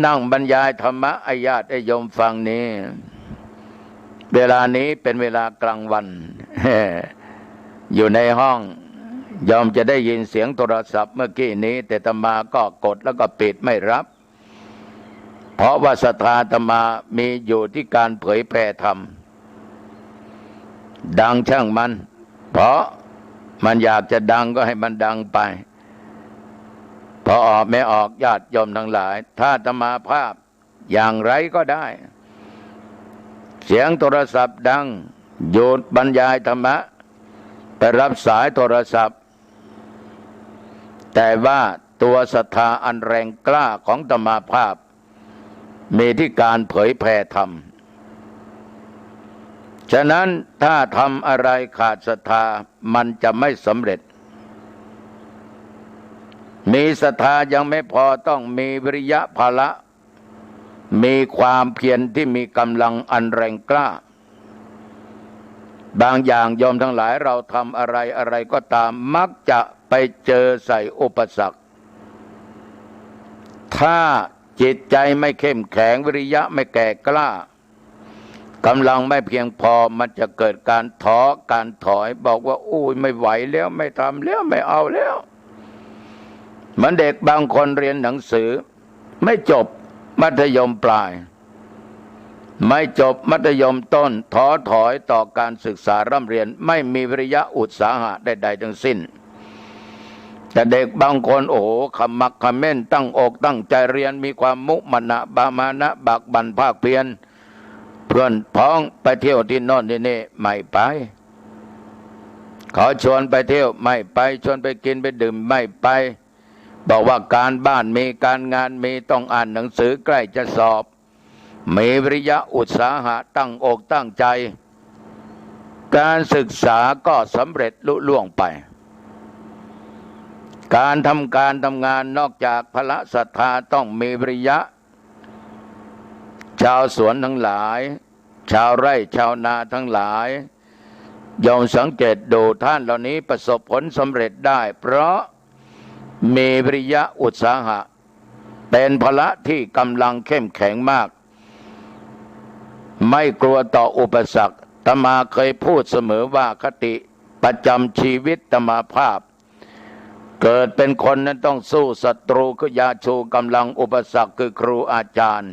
นั่งบรรยายธรรมะให้ญาติโยมฟังนี้เวลานี้เป็นเวลากลางวัน อยู่ในห้องยอมจะได้ยินเสียงโทรศัพท์เมื่อกี้นี้แต่อาตมาก็กดแล้วก็ปิดไม่รับเพราะว่าศรัทธาอาตมามีอยู่ที่การเผยแผ่ธรรมดังช่างมันเพราะมันอยากจะดังก็ให้มันดังไปพอออกไม่ออกญาติโยมทั้งหลายถ้าอาตมาภาพอย่างไรก็ได้เสียงโทรศัพท์ดังหยุดบรรยายธรรมะไปรับสายโทรศัพท์แต่ว่าตัวศรัทธาอันแรงกล้าของอาตมาภาพมีที่การเผยแผ่ธรรมฉะนั้นถ้าทำอะไรขาดศรัทธามันจะไม่สำเร็จมีศรัทธายังไม่พอต้องมีวิริยะพละมีความเพียรที่มีกำลังอันแรงกล้า บางอย่างโยมทั้งหลายเราทำอะไรอะไรก็ตามมักจะไปเจอใส่อุปสรรคถ้าจิตใจไม่เข้มแข็งวิริยะไม่แก่กล้ากำลังไม่เพียงพอมันจะเกิดการท้อการถอยบอกว่าอุ้ยไม่ไหวแล้วไม่ทำแล้วไม่เอาแล้วเหมือนเด็กบางคนเรียนหนังสือไม่จบมัธยมปลายไม่จบมัธยมต้นท้อถอยต่อการศึกษาร่ำเรียนไม่มีวิริยะอุตสาหะใดๆทั้งสิ้นแต่เด็กบางคนโอ้โหขมักเขม้นตั้งอกตั้งใจเรียนมีความมุมานะบามานะบักบั่นภาคเพียรเพื่อนพ้องไปเที่ยวที่โน่นที่นี่ไม่ไปเขาชวนไปเที่ยวไม่ไปชวนไปกินไปดื่มไม่ไปบอกว่าการบ้านมีการงานมีต้องอ่านหนังสือใกล้จะสอบมีวิริยะอุตสาหะตั้งอกตั้งใจการศึกษาก็สำเร็จลุล่วงไปการทำงานนอกจากพละศรัทธาต้องมีวิริยะชาวสวนทั้งหลายชาวไร่ชาวนาทั้งหลายยอมสังเกตดูท่านเหล่านี้ประสบผลสำเร็จได้เพราะมีวิริยะอุตสาหะเป็นพละที่กำลังเข้มแข็งมากไม่กลัวต่ออุปสรรคอาตมาเคยพูดเสมอว่าคติประจำชีวิตอาตมาภาพเกิดเป็นคนนั้นต้องสู้ศัตรูคือยาชูกำลังอุปสรรคคือครูอาจารย์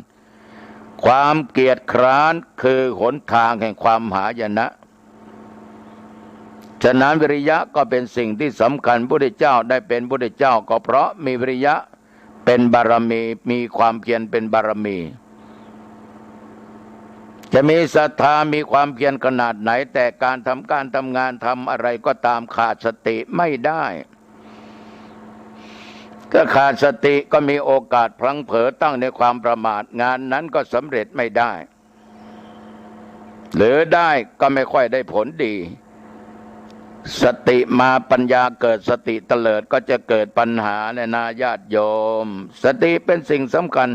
ความเกียจคร้านคือหนทางแห่งความหายนะฉะนั้นวิริยะก็เป็นสิ่งที่สำคัญพระพุทธเจ้าได้เป็นพระพุทธเจ้าก็เพราะมีวิริยะเป็นบารมีมีความเพียรเป็นบารมีจะมีศรัทธามีความเพียรขนาดไหนแต่การทำงานทำอะไรก็ตามขาดสติไม่ได้ก็ขาดสติก็มีโอกาสพลั้งเผลอตั้งในความประมาทงานนั้นก็สำเร็จไม่ได้หรือได้ก็ไม่ค่อยได้ผลดีสติมาปัญญาเกิดสติเตลิดก็จะเกิดปัญหาในนาญาติโยมสติเป็นสิ่งสำคัญ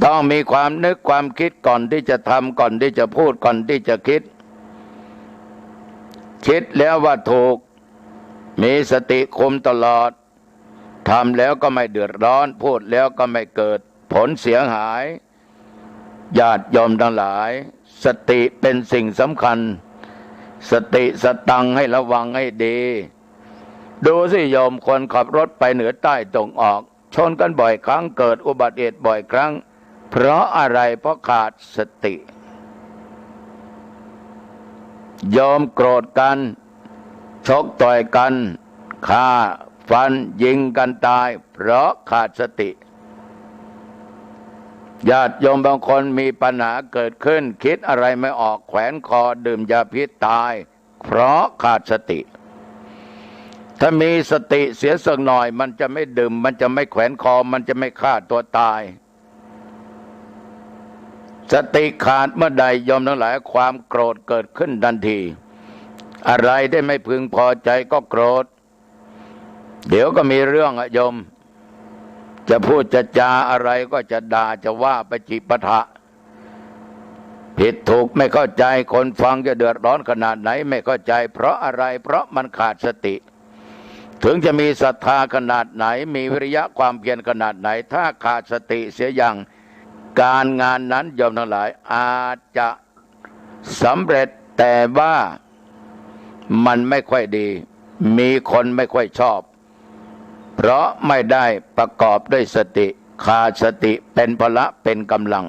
ต้องมีความนึกความคิดก่อนที่จะทำก่อนที่จะพูดก่อนที่จะคิดแล้วว่าถูกมีสติคุมตลอดทำแล้วก็ไม่เดือดร้อนพูดแล้วก็ไม่เกิดผลเสียหายญาติโยมทั้งหลายสติเป็นสิ่งสำคัญสติสตังให้ระวังให้ดีดูสิโยมคนขับรถไปเหนือใต้ตรงออกชนกันบ่อยครั้งเกิดอุบัติเหตุบ่อยครั้งเพราะอะไรเพราะขาดสติโยมโกรธกันชกต่อยกันฆ่าฟันยิงกันตายเพราะขาดสติญาติโยมบางคนมีปัญหาเกิดขึ้นคิดอะไรไม่ออกแขวนคอดื่มยาพิษตายเพราะขาดสติถ้ามีสติเสียสักหน่อยมันจะไม่ดื่มมันจะไม่แขวนคอมันจะไม่ฆ่าตัวตายสติขาดเมื่อใดโยมทั้งหลายความโกรธเกิดขึ้นทันทีอะไรได้ไม่พึงพอใจก็โกรธเดี๋ยวก็มีเรื่องโยมจะพูดจะจาอะไรก็จะด่าจะว่าไปจิปาถะผิดถูกไม่เข้าใจคนฟังจะเดือดร้อนขนาดไหนไม่เข้าใจเพราะอะไรเพราะมันขาดสติถึงจะมีศรัทธาขนาดไหนมีวิริยะความเพียรขนาดไหนถ้าขาดสติเสียอย่างการงานนั้นโยมทั้งหลายอาจจะสำเร็จแต่ว่ามันไม่ค่อยดีมีคนไม่ค่อยชอบเพราะไม่ได้ประกอบด้วยสติขาดสติเป็นพละเป็นกำลัง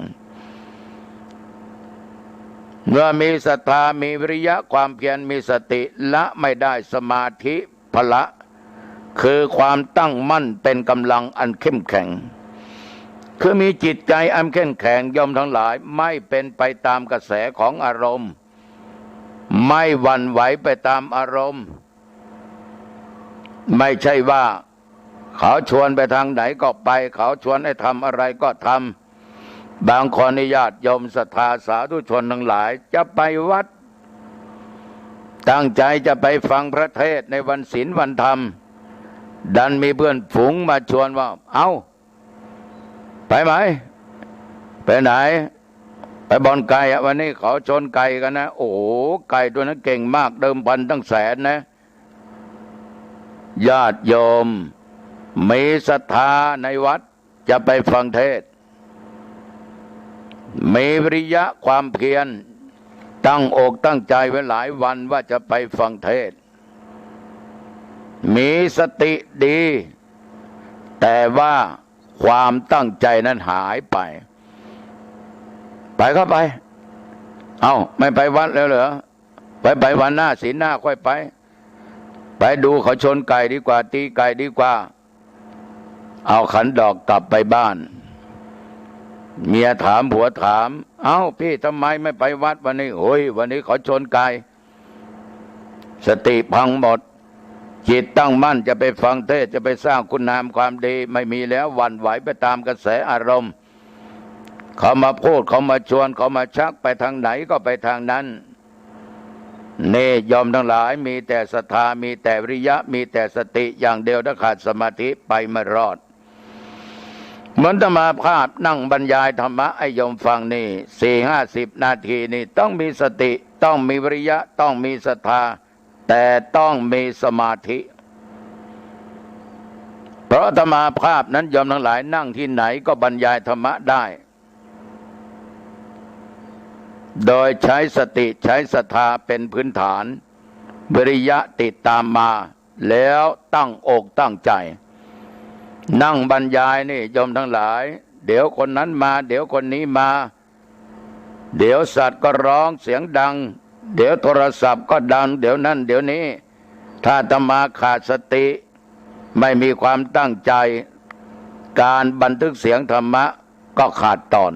เมื่อมีศรัทธามีวิริยะความเพียรมีสติละไม่ได้สมาธิพละคือความตั้งมั่นเป็นกำลังอันเข้มแข็งคือมีจิตใจอันเข้มแข็งยอมทั้งหลายไม่เป็นไปตามกระแสของอารมณ์ไม่หวั่นไหวไปตามอารมณ์ไม่ใช่ว่าเขาชวนไปทางไหนก็ไปเขาชวนให้ทำอะไรก็ทำบางคนญาติโยมศรัทธาสาธุชนทั้งหลายจะไปวัดตั้งใจจะไปฟังพระเทศน์ในวันศีลวันธรรมดันมีเพื่อนฝูงมาชวนว่าเอาไปไหมไปไหน ไปบ่อนไก่วันนี้เขาชนไก่กันนะโอ้โหไก่ตัวนั้นเก่งมากเดิมพันตั้งแสนนะญาติโยมมีศรัทธาในวัดจะไปฟังเทศน์มีวิริยะความเพียรตั้งอกตั้งใจไว้หลายวันว่าจะไปฟังเทศน์มีสติดีแต่ว่าความตั้งใจนั้นหายไปเข้าไปเอาไม่ไปวัดแล้วเหรอไปวันหน้าศีลหน้าค่อยไปดูเขาชนไก่ดีกว่าตีไก่ดีกว่าเอาขันดอกกลับไปบ้านเมียถามผัวถามเอ้าพี่ทำไมไม่ไปวัดวันนี้โอ้ยวันนี้เขาชนไก่สติพังหมดจิตตั้งมั่นจะไปฟังเทศน์จะไปสร้างคุณงามความดีไม่มีแล้วหวั่นไหวไปตามกระแสอารมณ์เขามาพูดเขามาชวนเขามาชักไปทางไหนก็ไปทางนั้นนี่ยอมทั้งหลายมีแต่ศรัทธามีแต่วิริยะมีแต่สติอย่างเดียวถ้าขาดสมาธิไปไม่รอดเหมือนธรรมาภาพนั่งบรรยายธรรมะให้โยมฟังนี่40-50 นาทีนี่ต้องมีสติต้องมีวิริยะต้องมีศรัทธาแต่ต้องมีสมาธิเพราะธรรมาภาพนั้นยอมทั้งหลายนั่งที่ไหนก็บรรยายธรรมะได้โดยใช้สติใช้ศรัทธาเป็นพื้นฐานวิริยะติดตามมาแล้วตั้งอกตั้งใจนั่งบรรยายนี่โยมทั้งหลายเดี๋ยวคนนั้นมาเดี๋ยวคนนี้มาเดี๋ยวสัตว์ก็ร้องเสียงดังเดี๋ยวโทรศัพท์ก็ดังเดี๋ยวนั้นเดี๋ยวนี้ถ้าอาตมาขาดสติไม่มีความตั้งใจการบันทึกเสียงธรรมะก็ขาดตอน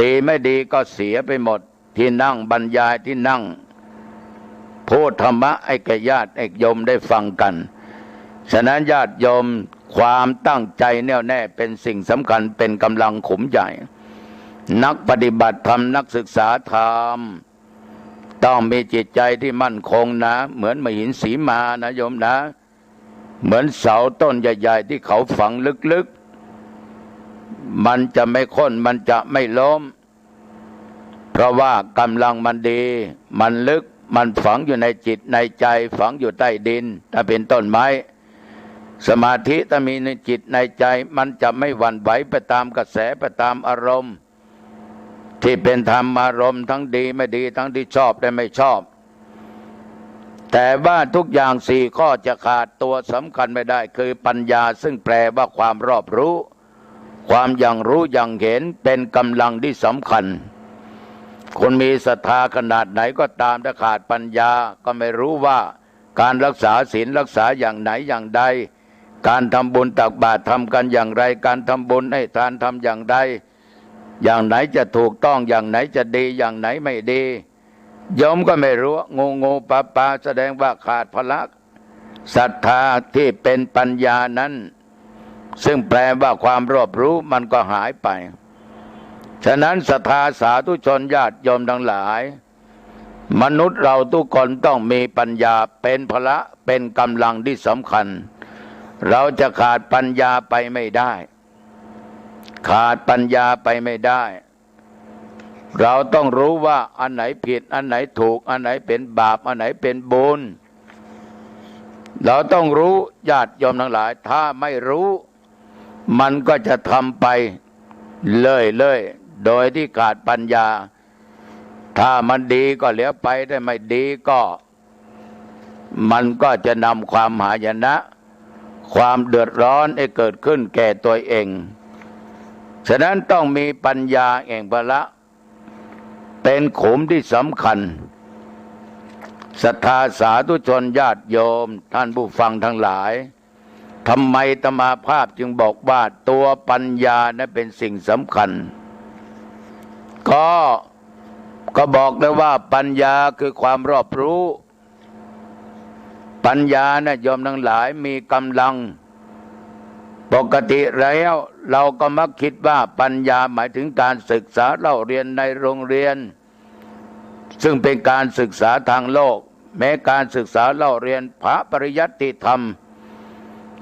ดีไม่ดีก็เสียไปหมดที่นั่งบรรยายที่นั่งพูดธรรมะให้แก่ญาติโยมได้ฟังกันฉะนั้นญาติโยมความตั้งใจแน่วแน่เป็นสิ่งสำคัญเป็นกำลังขุมใหญ่นักปฏิบัติธรรมนักศึกษาธรรมต้องมีจิตใจที่มั่นคงนะเหมือนมหินสีมานะโยมนะเหมือนเสาต้นใหญ่ๆที่เขาฝังลึกๆมันจะไม่โค่นมันจะไม่ล้มเพราะว่ากำลังมันดีมันลึกมันฝังอยู่ในจิตในใจฝังอยู่ใต้ดินถ้าเป็นต้นไม้สมาธิถ้ามีในจิตในใจมันจะไม่หวั่นไหวไปตามกระแสไปตามอารมณ์ที่เป็นธรรมอารมณ์ทั้งดีไม่ดีทั้งที่ชอบและไม่ชอบแต่ว่าทุกอย่าง4ข้อจะขาดตัวสำคัญไม่ได้คือปัญญาซึ่งแปลว่าความรอบรู้ความอย่างรู้อย่างเห็นเป็นกำลังที่สำคัญคนมีศรัทธาขนาดไหนก็ตามถ้าขาดปัญญาก็ไม่รู้ว่าการรักษาศีลรักษาอย่างไหนอย่างใดการทำบุญตักบาตรทำกันอย่างไรการทำบุญให้ทานทำอย่างใดอย่างไหนจะถูกต้องอย่างไหนจะดีอย่างไหนไม่ดีโยมก็ไม่รู้งูปลาแสดงว่าขาดพละศรัทธาที่เป็นปัญญานั้นซึ่งแปลว่าความรอบรู้มันก็หายไปฉะนั้นศรัทธาสาธุชนญาติโยมทั้งหลายมนุษย์เราทุกคนต้องมีปัญญาเป็นพละเป็นกำลังที่สำคัญเราจะขาดปัญญาไปไม่ได้ขาดปัญญาไปไม่ได้เราต้องรู้ว่าอันไหนผิดอันไหนถูกอันไหนเป็นบาปอันไหนเป็นบุญเราต้องรู้ญาติโยมทั้งหลายถ้าไม่รู้มันก็จะทำไปเรื่อยโดยที่ขาดปัญญาถ้ามันดีก็เหลือไปถ้าไม่ดีก็มันก็จะนำความหายนะความเดือดร้อนให้เกิดขึ้นแก่ตัวเองฉะนั้นต้องมีปัญญาแห่งพละเป็นขุมที่สำคัญศรัทธาสาธุชนญาติโยมท่านผู้ฟังทั้งหลายทำไมอาตมาภาพจึงบอกว่าตัวปัญญานั้นเป็นสิ่งสำคัญก็บอกได้ว่าปัญญาคือความรอบรู้ปัญญานะโยมทั้งหลายมีกำลังปกติแล้วเราก็มักคิดว่าปัญญาหมายถึงการศึกษาเล่าเรียนในโรงเรียนซึ่งเป็นการศึกษาทางโลกแม้การศึกษาเล่าเรียนพระปริยัติธรรม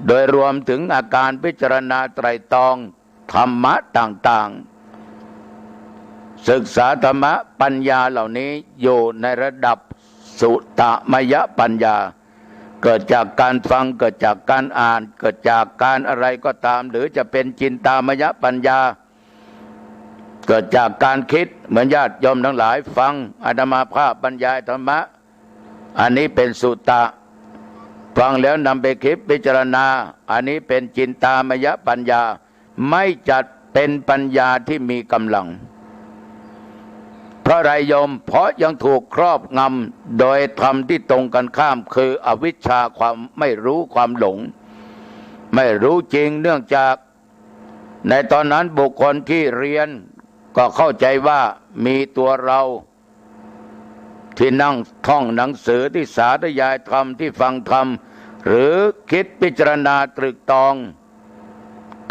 โดยรวมถึงอาการพิจารณาไตรตรองธรรมะต่าง ศึกษาธรรมะปัญญาเหล่านี้อยู่ในระดับสุตมยปัญญาเกิดจากการฟังเกิดจากการอ่านเกิดจากการอะไรก็ตามหรือจะเป็นจินตามยปัญญาเกิดจากการคิดเหมือนญาติโยมทั้งหลายฟังอาตมาภาพบรรยายธรรมะอันนี้เป็นสุตะฟังแล้วนำไปคิดพิจารณาอันนี้เป็นจินตามยปัญญาไม่จัดเป็นปัญญาที่มีกำลังเพราะไรโยมเพราะยังถูกครอบงำโดยธรรมที่ตรงกันข้ามคืออวิชชาความไม่รู้ความหลงไม่รู้จริงเนื่องจากในตอนนั้นบุคคลที่เรียนก็เข้าใจว่ามีตัวเราที่นั่งท่องหนังสือที่สาธยายธรรมที่ฟังธรรมหรือคิดพิจารณาตรึกตรอง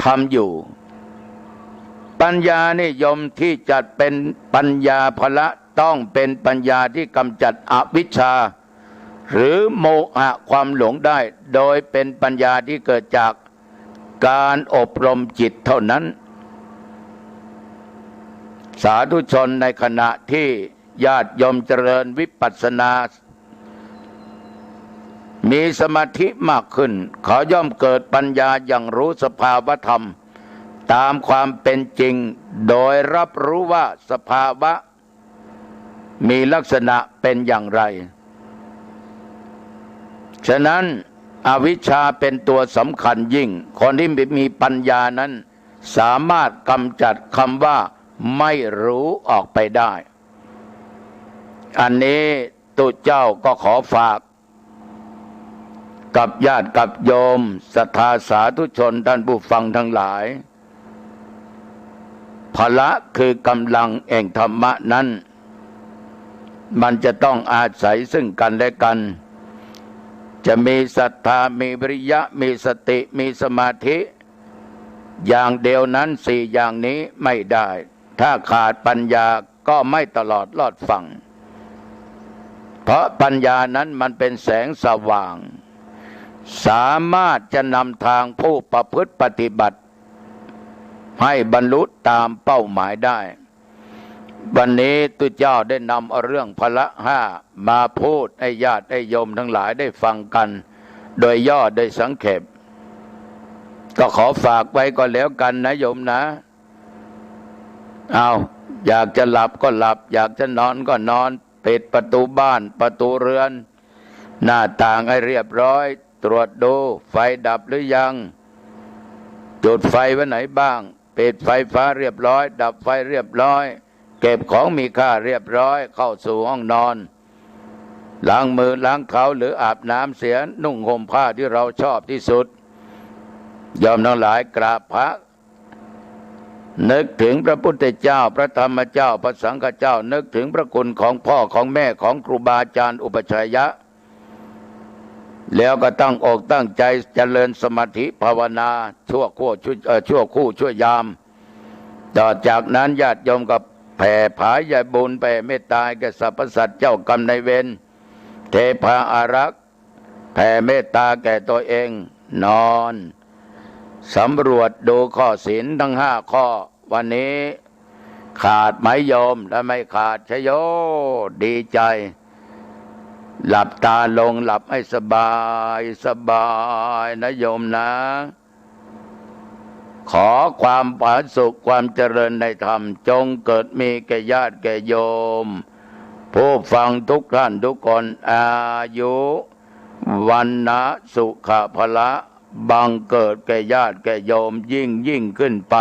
ทำอยู่ปัญญานิยมที่จัดเป็นปัญญาภละต้องเป็นปัญญาที่กำจัดอวิชชาหรือโมหะความหลงได้โดยเป็นปัญญาที่เกิดจากการอบรมจิตเท่านั้นสาธุชนในขณะที่ญาติโยมเจริญวิปัสสนามีสมาธิมากขึ้นเขาย่อมเกิดปัญญาอย่างรู้สภาวธรรมตามความเป็นจริงโดยรับรู้ว่าสภาวะมีลักษณะเป็นอย่างไรฉะนั้นอวิชชาเป็นตัวสำคัญยิ่งคนที่มีปัญญานั้นสามารถกำจัดคำว่าไม่รู้ออกไปได้อันนี้ตุเจ้าก็ขอฝากกับญาติกับโยมศรัทธาสาธุชนท่านผู้ฟังทั้งหลายพละคือกำลังแห่งธรรมะนั้นมันจะต้องอาศัยซึ่งกันและกันจะมีศรัทธามีวิริยะมีสติมีสมาธิอย่างเดียวนั้นสี่อย่างนี้ไม่ได้ถ้าขาดปัญญาก็ไม่ตลอดรอดฝั่งเพราะปัญญานั้นมันเป็นแสงสว่างสามารถจะนำทางผู้ประพฤติปฏิบัติให้บรรลุตามเป้าหมายได้วันนี้ตุเจ้าได้นำเอาเรื่องพละห้ามาพูดให้ญาติให้โยมทั้งหลายได้ฟังกันโดยย่อโดยสังเขปก็ขอฝากไว้ก็แล้วกันนะโยมนะเอาอยากจะหลับก็หลับอยากจะนอนก็นอนปิดประตูบ้านประตูเรือนหน้าต่างให้เรียบร้อยตรวจดูไฟดับหรือยังจุดไฟไว้ไหนบ้างปิดไฟฟ้าเรียบร้อยดับไฟเรียบร้อยเก็บของมีค่าเรียบร้อยเข้าสู่ห้องนอนล้างมือล้างเท้าหรืออาบน้ำเสียนุ่งห่มผ้าที่เราชอบที่สุดยอมทั้งหลายกราบพระนึกถึงพระพุทธเจ้าพระธรรมเจ้าพระสังฆเจ้านึกถึงพระคุณของพ่อของแม่ของครูบาอาจารย์อุปัชฌายะแล้วก็ตั้งอกตั้งใจเจริญสมาธิภาวนาชั่วคู่ชั่วยามต่อจากนั้นญาติโยมกับแผ่ผายายบุญแผ่เมตตาแก่สรรพสัตว์เจ้ากรรมนายเวรเทพาอารักษ์แผ่เมตตาแก่ตัวเองนอนสำรวจดูข้อศีลทั้งห้าข้อวันนี้ขาดไหมโยมและไม่ขาดชโยดีใจหลับตาลงหลับให้สบายสบายนะโยมนะขอความผาสุขความเจริญในธรรมจงเกิดมีแก่ญาติแก่โยมผู้ฟังทุกท่านทุกคนอายุวันนะสุขภละบังเกิดแก่ญาติแก่โยมยิ่งขึ้นไป